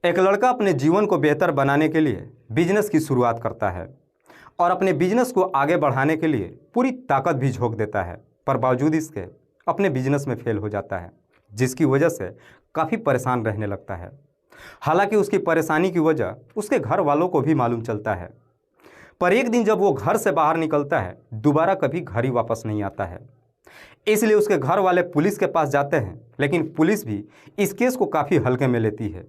एक लड़का अपने जीवन को बेहतर बनाने के लिए बिजनेस की शुरुआत करता है और अपने बिजनेस को आगे बढ़ाने के लिए पूरी ताकत भी झोंक देता है, पर बावजूद इसके अपने बिजनेस में फेल हो जाता है, जिसकी वजह से काफ़ी परेशान रहने लगता है। हालांकि उसकी परेशानी की वजह उसके घर वालों को भी मालूम चलता है, पर एक दिन जब वो घर से बाहर निकलता है, दोबारा कभी घर ही वापस नहीं आता है। इसलिए उसके घर वाले पुलिस के पास जाते हैं, लेकिन पुलिस भी इस केस को काफ़ी हल्के में लेती है,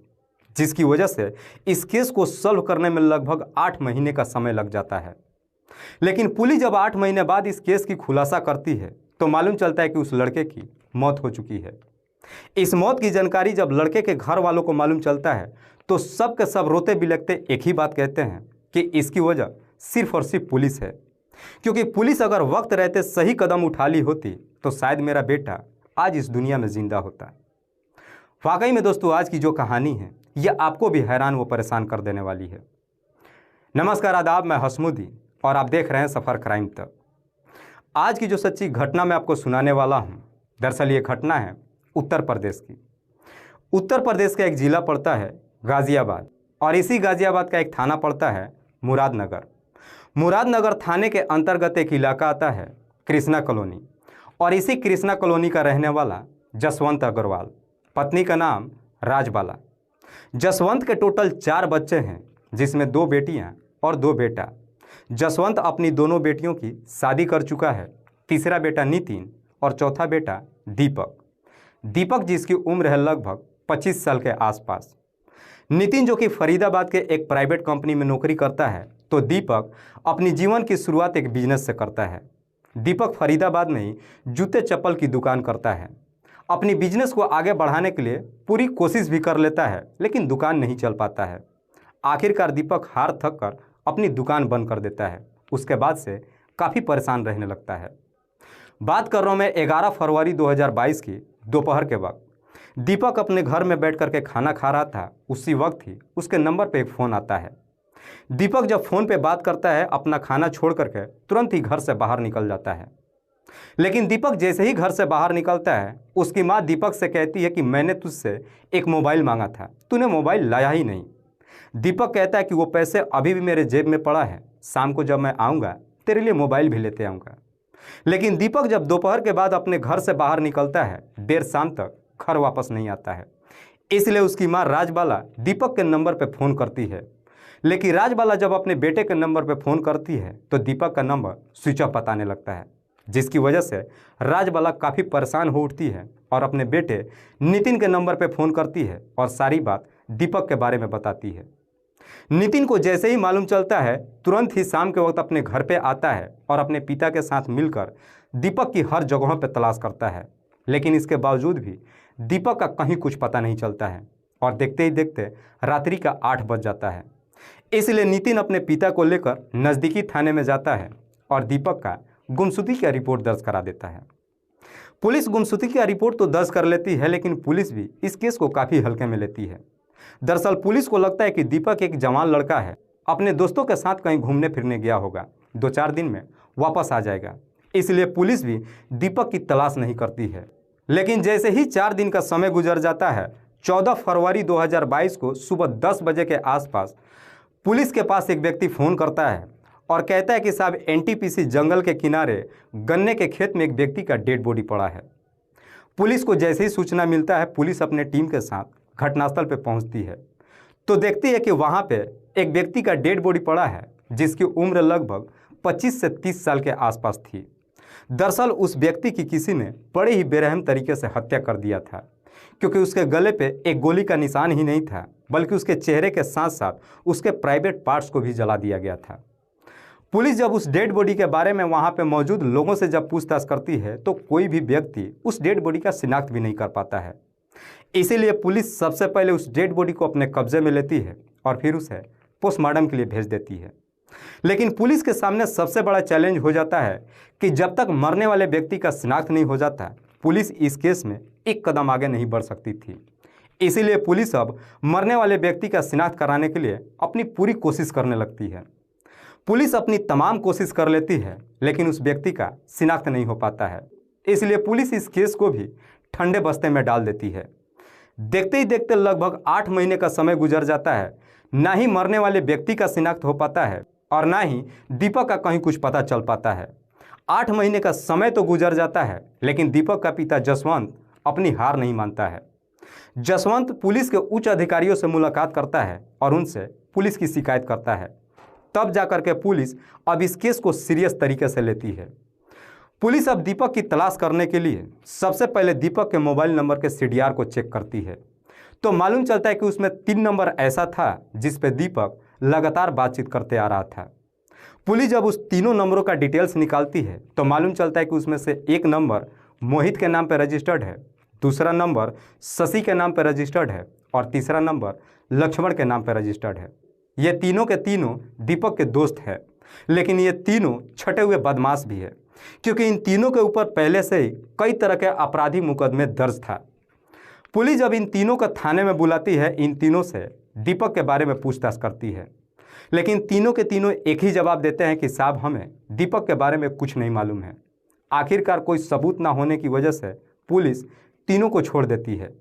जिसकी वजह से इस केस को सॉल्व करने में लगभग 8 महीने का समय लग जाता है। लेकिन पुलिस जब 8 महीने बाद इस केस की खुलासा करती है तो मालूम चलता है कि उस लड़के की मौत हो चुकी है। इस मौत की जानकारी जब लड़के के घर वालों को मालूम चलता है तो सब के सब रोते बिलखते एक ही बात कहते हैं कि इसकी वजह सिर्फ और सिर्फ पुलिस है, क्योंकि पुलिस अगर वक्त रहते सही कदम उठा ली होती तो शायद मेरा बेटा आज इस दुनिया में जिंदा होता। वाकई में दोस्तों, आज की जो कहानी है यह आपको भी हैरान व परेशान कर देने वाली है। नमस्कार, आदाब, मैं हसमुद्दी और आप देख रहे हैं सफ़र क्राइम तक। आज की जो सच्ची घटना मैं आपको सुनाने वाला हूं, दरअसल ये घटना है उत्तर प्रदेश की। उत्तर प्रदेश का एक ज़िला पड़ता है गाज़ियाबाद और इसी गाज़ियाबाद का एक थाना पड़ता है मुरादनगर। मुरादनगर थाने के अंतर्गत एक इलाका आता है कृष्णा कॉलोनी और इसी कृष्णा कॉलोनी का रहने वाला जसवंत अग्रवाल, पत्नी का नाम राजबाला। जसवंत के टोटल 4 बच्चे हैं, जिसमें 2 बेटियां और 2 बेटा। जसवंत अपनी दोनों बेटियों की शादी कर चुका है, तीसरा बेटा नितिन और चौथा बेटा दीपक। दीपक जिसकी उम्र है लगभग 25 साल के आसपास। नितिन जो कि फरीदाबाद के एक प्राइवेट कंपनी में नौकरी करता है, तो दीपक अपनी जीवन की शुरुआत एक बिजनेस से करता है। दीपक फरीदाबाद में ही जूते चप्पल की दुकान करता है। अपनी बिजनेस को आगे बढ़ाने के लिए पूरी कोशिश भी कर लेता है, लेकिन दुकान नहीं चल पाता है। आखिरकार दीपक हार थक कर अपनी दुकान बंद कर देता है। उसके बाद से काफ़ी परेशान रहने लगता है। बात कर रहा हूँ मैं 11 फरवरी 2022 की दोपहर के वक्त। दीपक अपने घर में बैठ कर के खाना खा रहा था। उसी वक्त ही उसके नंबर पे एक फ़ोन आता है। दीपक जब फ़ोन पे बात करता है, अपना खाना छोड़ करके तुरंत ही घर से बाहर निकल जाता है। लेकिन दीपक जैसे ही घर से बाहर निकलता है, उसकी माँ दीपक से कहती है कि मैंने तुझसे एक मोबाइल मांगा था, तूने मोबाइल लाया ही नहीं। दीपक कहता है कि वो पैसे अभी भी मेरे जेब में पड़ा है, शाम को जब मैं आऊँगा तेरे लिए मोबाइल भी लेते आऊँगा। लेकिन दीपक जब दोपहर के बाद अपने घर से बाहर निकलता है, देर शाम तक घर वापस नहीं आता है। इसलिए उसकी माँ राजबाला दीपक के नंबर पर फ़ोन करती है। लेकिन राजबाला जब अपने बेटे के नंबर पर फ़ोन करती है तो दीपक का नंबर स्विच ऑफ बताने लगता है, जिसकी वजह से राजबाला काफ़ी परेशान हो उठती है और अपने बेटे नितिन के नंबर पर फ़ोन करती है और सारी बात दीपक के बारे में बताती है। नितिन को जैसे ही मालूम चलता है, तुरंत ही शाम के वक्त अपने घर पे आता है और अपने पिता के साथ मिलकर दीपक की हर जगहों पर तलाश करता है। लेकिन इसके बावजूद भी दीपक का कहीं कुछ पता नहीं चलता है और देखते ही देखते रात्रि का 8 बज जाता है। इसलिए नितिन अपने पिता को लेकर नज़दीकी थाने में जाता है और दीपक का गुमशुदगी का रिपोर्ट दर्ज करा देता है। पुलिस गुमशुदगी का रिपोर्ट तो दर्ज कर लेती है, लेकिन पुलिस भी इस केस को काफ़ी हल्के में लेती है। दरअसल पुलिस को लगता है कि दीपक एक जवान लड़का है, अपने दोस्तों के साथ कहीं घूमने फिरने गया होगा, 2-4 दिन में वापस आ जाएगा। इसलिए पुलिस भी दीपक की तलाश नहीं करती है। लेकिन जैसे ही 4 दिन का समय गुजर जाता है, 14 फरवरी 2022 को सुबह 10 बजे के आसपास पुलिस के पास एक व्यक्ति फ़ोन करता है और कहता है कि साहब, एनटीपीसी जंगल के किनारे गन्ने के खेत में एक व्यक्ति का डेड बॉडी पड़ा है। पुलिस को जैसे ही सूचना मिलता है, पुलिस अपने टीम के साथ घटनास्थल पर पहुंचती है तो देखती है कि वहां पे एक व्यक्ति का डेड बॉडी पड़ा है, जिसकी उम्र लगभग 25 से 30 साल के आसपास थी। दरअसल उस व्यक्ति की किसी ने बड़े ही बेरहम तरीके से हत्या कर दिया था, क्योंकि उसके गले पे एक गोली का निशान ही नहीं था, बल्कि उसके चेहरे के साथ साथ उसके प्राइवेट पार्ट्स को भी जला दिया गया था। पुलिस जब उस डेड बॉडी के बारे में वहां पे मौजूद लोगों से जब पूछताछ करती है तो कोई भी व्यक्ति उस डेड बॉडी का शिनाख्त भी नहीं कर पाता है। इसीलिए पुलिस सबसे पहले उस डेड बॉडी को अपने कब्जे में लेती है और फिर उसे पोस्टमार्टम के लिए भेज देती है। लेकिन पुलिस के सामने सबसे बड़ा चैलेंज हो जाता है कि जब तक मरने वाले व्यक्ति का शिनाख्त नहीं हो जाता, पुलिस इस केस में एक कदम आगे नहीं बढ़ सकती थी। इसीलिए पुलिस अब मरने वाले व्यक्ति का शिनाख्त कराने के लिए अपनी पूरी कोशिश करने लगती है। पुलिस अपनी तमाम कोशिश कर लेती है, लेकिन उस व्यक्ति का शिनाख्त नहीं हो पाता है। इसलिए पुलिस इस केस को भी ठंडे बस्ते में डाल देती है। देखते ही देखते लगभग 8 महीने का समय गुजर जाता है। ना ही मरने वाले व्यक्ति का शिनाख्त हो पाता है और ना ही दीपक का कहीं कुछ पता चल पाता है। 8 महीने का समय तो गुजर जाता है, लेकिन दीपक का पिता जसवंत अपनी हार नहीं मानता है। जसवंत पुलिस के उच्च अधिकारियों से मुलाकात करता है और उनसे पुलिस की शिकायत करता है। तब जाकर के पुलिस अब इस केस को सीरियस तरीके से लेती है। पुलिस अब दीपक की तलाश करने के लिए सबसे पहले दीपक के मोबाइल नंबर के सीडीआर को चेक करती है। तो मालूम चलता है कि उसमें 3 नंबर ऐसा था जिस पे दीपक लगातार बातचीत करते आ रहा था। पुलिस जब उस तीनों नंबरों का डिटेल्स निकालती है तो मालूम चलता है कि उसमें से एक नंबर मोहित के नाम पर रजिस्टर्ड है, दूसरा नंबर शशि के नाम पर रजिस्टर्ड है और तीसरा नंबर लक्ष्मण के नाम पर रजिस्टर्ड है। ये तीनों के तीनों दीपक के दोस्त हैं, लेकिन ये तीनों छटे हुए बदमाश भी है, क्योंकि इन तीनों के ऊपर पहले से ही कई तरह के आपराधिक मुकदमे दर्ज था। पुलिस जब इन तीनों को थाने में बुलाती है, इन तीनों से दीपक के बारे में पूछताछ करती है, लेकिन तीनों के तीनों एक ही जवाब देते हैं कि साहब हमें दीपक के बारे में कुछ नहीं मालूम है। आखिरकार कोई सबूत ना होने की वजह से पुलिस तीनों को छोड़ देती है।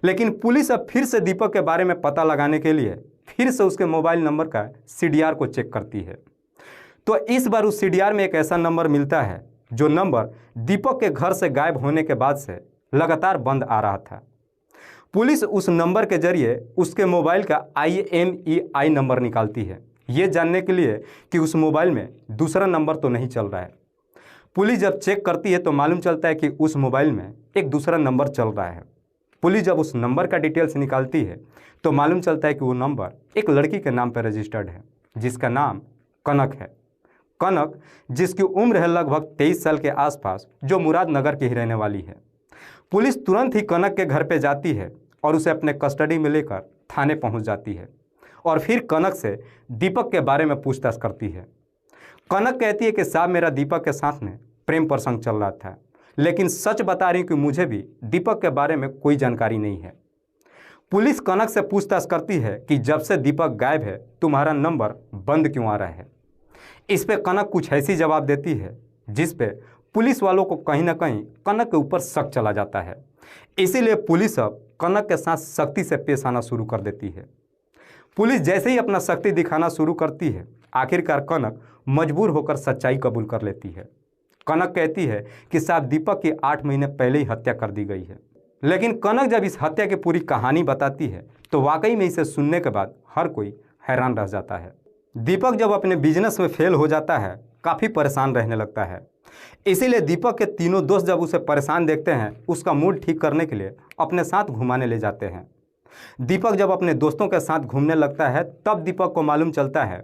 लेकिन पुलिस अब फिर से दीपक के बारे में पता लगाने के लिए फिर से उसके मोबाइल नंबर का सीडीआर को चेक करती है। तो इस बार उस सीडीआर में एक ऐसा नंबर मिलता है जो नंबर दीपक के घर से गायब होने के बाद से लगातार बंद आ रहा था। पुलिस उस नंबर के जरिए उसके मोबाइल का IMEI नंबर निकालती है, ये जानने के लिए कि उस मोबाइल में दूसरा नंबर तो नहीं चल रहा है। पुलिस जब चेक करती है तो मालूम चलता है कि उस मोबाइल में एक दूसरा नंबर चल रहा है। पुलिस जब उस नंबर का डिटेल्स निकालती है तो मालूम चलता है कि वो नंबर एक लड़की के नाम पर रजिस्टर्ड है, जिसका नाम कनक है। कनक, जिसकी उम्र है लगभग 23 साल के आसपास, जो मुरादनगर की ही रहने वाली है। पुलिस तुरंत ही कनक के घर पे जाती है और उसे अपने कस्टडी में लेकर थाने पहुंच जाती है और फिर कनक से दीपक के बारे में पूछताछ करती है। कनक कहती है कि साहब मेरा दीपक के साथ में प्रेम प्रसंग चल रहा था, लेकिन सच बता रही हूँ कि मुझे भी दीपक के बारे में कोई जानकारी नहीं है। पुलिस कनक से पूछताछ करती है कि जब से दीपक गायब है तुम्हारा नंबर बंद क्यों आ रहा है। इस पे कनक कुछ ऐसी जवाब देती है जिस पे पुलिस वालों को कहीं ना कहीं कनक के ऊपर शक चला जाता है। इसीलिए पुलिस अब कनक के साथ सख्ती से पेश आना शुरू कर देती है। पुलिस जैसे ही अपना शक्ति दिखाना शुरू करती है, आखिरकार कनक मजबूर होकर सच्चाई कबूल कर लेती है। कनक कहती है कि साहब दीपक की 8 महीने पहले ही हत्या कर दी गई है। लेकिन कनक जब इस हत्या की पूरी कहानी बताती है तो वाकई में इसे सुनने के बाद हर कोई हैरान रह जाता है। दीपक जब अपने बिजनेस में फेल हो जाता है, काफ़ी परेशान रहने लगता है। इसीलिए दीपक के तीनों दोस्त जब उसे परेशान देखते हैं, उसका मूड ठीक करने के लिए अपने साथ घुमाने ले जाते हैं। दीपक जब अपने दोस्तों के साथ घूमने लगता है तब दीपक को मालूम चलता है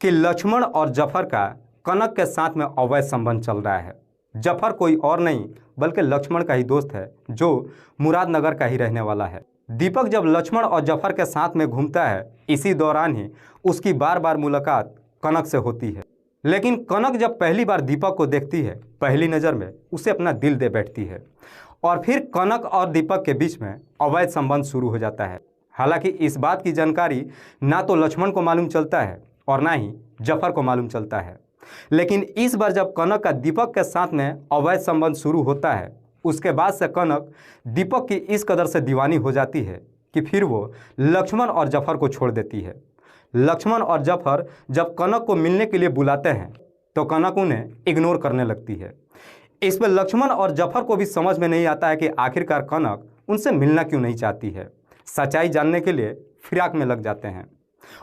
कि लक्ष्मण और जफर का कनक के साथ में अवैध संबंध चल रहा है। जफर कोई और नहीं बल्कि लक्ष्मण का ही दोस्त है, जो मुरादनगर का ही रहने वाला है। दीपक जब लक्ष्मण और जफर के साथ में घूमता है, इसी दौरान ही उसकी बार बार मुलाकात कनक से होती है। लेकिन कनक जब पहली बार दीपक को देखती है, पहली नज़र में उसे अपना दिल दे बैठती है और फिर कनक और दीपक के बीच में अवैध संबंध शुरू हो जाता है। हालांकि इस बात की जानकारी ना तो लक्ष्मण को मालूम चलता है और ना ही जफर को मालूम चलता है। लेकिन इस बार जब कनक का दीपक के साथ में अवैध संबंध शुरू होता है, उसके बाद से कनक दीपक की इस कदर से दीवानी हो जाती है कि फिर वो लक्ष्मण और जफर को छोड़ देती है। लक्ष्मण और जफर जब कनक को मिलने के लिए बुलाते हैं तो कनक उन्हें इग्नोर करने लगती है। इस पर लक्ष्मण और जफर को भी समझ में नहीं आता है कि आखिरकार कनक उनसे मिलना क्यों नहीं चाहती है। सच्चाई जानने के लिए फिराक में लग जाते हैं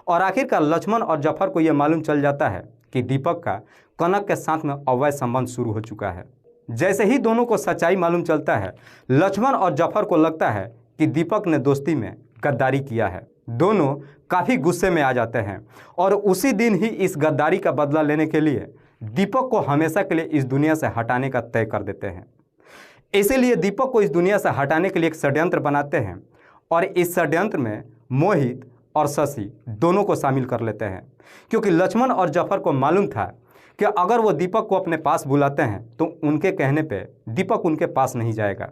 और आखिरकार लक्ष्मण और जफर को यह मालूम चल जाता है कि दीपक का कनक के साथ में अवैध संबंध शुरू हो चुका है। जैसे ही दोनों को सच्चाई मालूम चलता है, लक्ष्मण और जफर को लगता है कि दीपक ने दोस्ती में गद्दारी किया है। दोनों काफ़ी गुस्से में आ जाते हैं और उसी दिन ही इस गद्दारी का बदला लेने के लिए दीपक को हमेशा के लिए इस दुनिया से हटाने का तय कर देते हैं। इसीलिए दीपक को इस दुनिया से हटाने के लिए एक षड्यंत्र बनाते हैं और इस षड्यंत्र में मोहित और शशि दोनों को शामिल कर लेते हैं, क्योंकि लक्ष्मण और जफर को मालूम था कि अगर वो दीपक को अपने पास बुलाते हैं तो उनके कहने पे दीपक उनके पास नहीं जाएगा।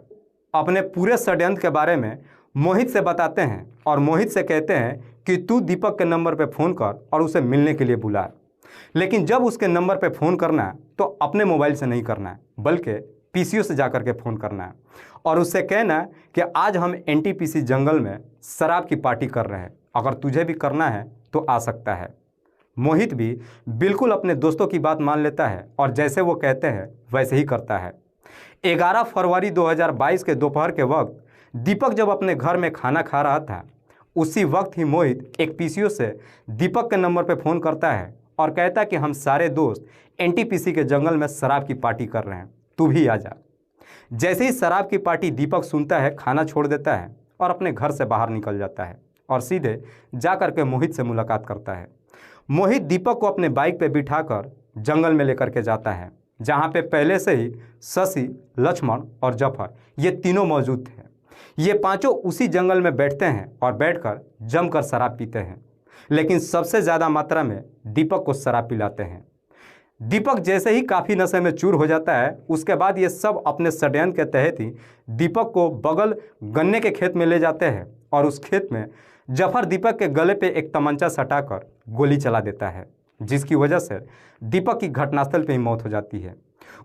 अपने पूरे षड्यंत्र के बारे में मोहित से बताते हैं और मोहित से कहते हैं कि तू दीपक के नंबर पे फ़ोन कर और उसे मिलने के लिए बुला, लेकिन जब उसके नंबर पे फ़ोन करना है तो अपने मोबाइल से नहीं करना है बल्कि पीसीओ से जाकर के फ़ोन करना है और उससे कहना है कि आज हम एनटीपीसी जंगल में शराब की पार्टी कर रहे हैं, अगर तुझे भी करना है तो आ सकता है। मोहित भी बिल्कुल अपने दोस्तों की बात मान लेता है और जैसे वो कहते हैं वैसे ही करता है। 11 फरवरी 2022 के दोपहर के वक्त दीपक जब अपने घर में खाना खा रहा था, उसी वक्त ही मोहित एक पीसीओ से दीपक के नंबर पर फ़ोन करता है और कहता है कि हम सारे दोस्त एनटीपीसी के जंगल में शराब की पार्टी कर रहे हैं, तू भी आ जा। जैसे ही शराब की पार्टी दीपक सुनता है, खाना छोड़ देता है और अपने घर से बाहर निकल जाता है और सीधे जा कर के मोहित से मुलाकात करता है। मोहित दीपक को अपने बाइक पे बिठाकर जंगल में लेकर के जाता है, जहाँ पे पहले से ही शशि, लक्ष्मण और जफर ये तीनों मौजूद थे। ये पांचों उसी जंगल में बैठते हैं और बैठकर जमकर शराब पीते हैं, लेकिन सबसे ज़्यादा मात्रा में दीपक को शराब पिलाते हैं। दीपक जैसे ही काफ़ी नशे में चूर हो जाता है, उसके बाद ये सब अपने षड्यंत्र के तहत ही दीपक को बगल गन्ने के खेत में ले जाते हैं और उस खेत में जफर दीपक के गले पे एक तमंचा सटाकर गोली चला देता है, जिसकी वजह से दीपक की घटनास्थल पे ही मौत हो जाती है।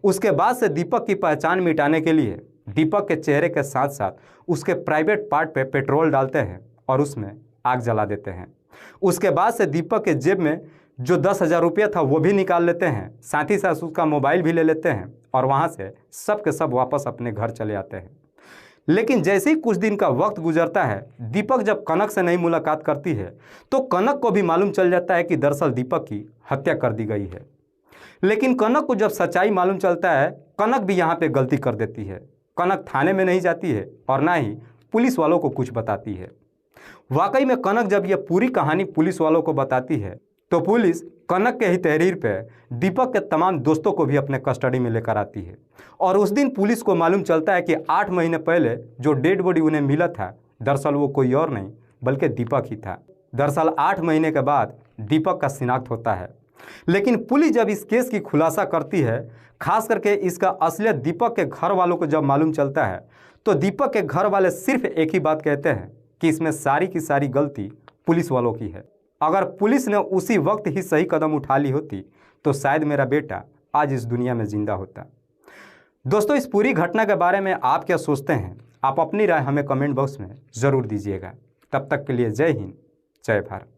उसके बाद से दीपक की पहचान मिटाने के लिए दीपक के चेहरे के साथ साथ उसके प्राइवेट पार्ट पे पेट्रोल डालते हैं और उसमें आग जला देते हैं। उसके बाद से दीपक के जेब में जो 10,000 रुपया था वो भी निकाल लेते हैं, साथ ही साथ उसका मोबाइल भी ले लेते हैं और वहाँ से सब के सब वापस अपने घर चले आते हैं। लेकिन जैसे ही कुछ दिन का वक्त गुजरता है, दीपक जब कनक से नहीं मुलाकात करती है तो कनक को भी मालूम चल जाता है कि दरअसल दीपक की हत्या कर दी गई है। लेकिन कनक को जब सच्चाई मालूम चलता है, कनक भी यहाँ पे गलती कर देती है। कनक थाने में नहीं जाती है और ना ही पुलिस वालों को कुछ बताती है। वाकई में कनक जब यह पूरी कहानी पुलिस वालों को बताती है तो पुलिस कनक के ही तहरीर पे दीपक के तमाम दोस्तों को भी अपने कस्टडी में लेकर आती है और उस दिन पुलिस को मालूम चलता है कि 8 महीने पहले जो डेड बॉडी उन्हें मिला था, दरअसल वो कोई और नहीं बल्कि दीपक ही था। दरअसल 8 महीने के बाद दीपक का शिनाख्त होता है। लेकिन पुलिस जब इस केस की खुलासा करती है, खास करके इसका असलियत दीपक के घर वालों को जब मालूम चलता है, तो दीपक के घर वाले सिर्फ एक ही बात कहते हैं कि इसमें सारी की सारी गलती पुलिस वालों की है। अगर पुलिस ने उसी वक्त ही सही कदम उठा ली होती तो शायद मेरा बेटा आज इस दुनिया में जिंदा होता। दोस्तों, इस पूरी घटना के बारे में आप क्या सोचते हैं? आप अपनी राय हमें कमेंट बॉक्स में ज़रूर दीजिएगा। तब तक के लिए जय हिंद, जय भारत।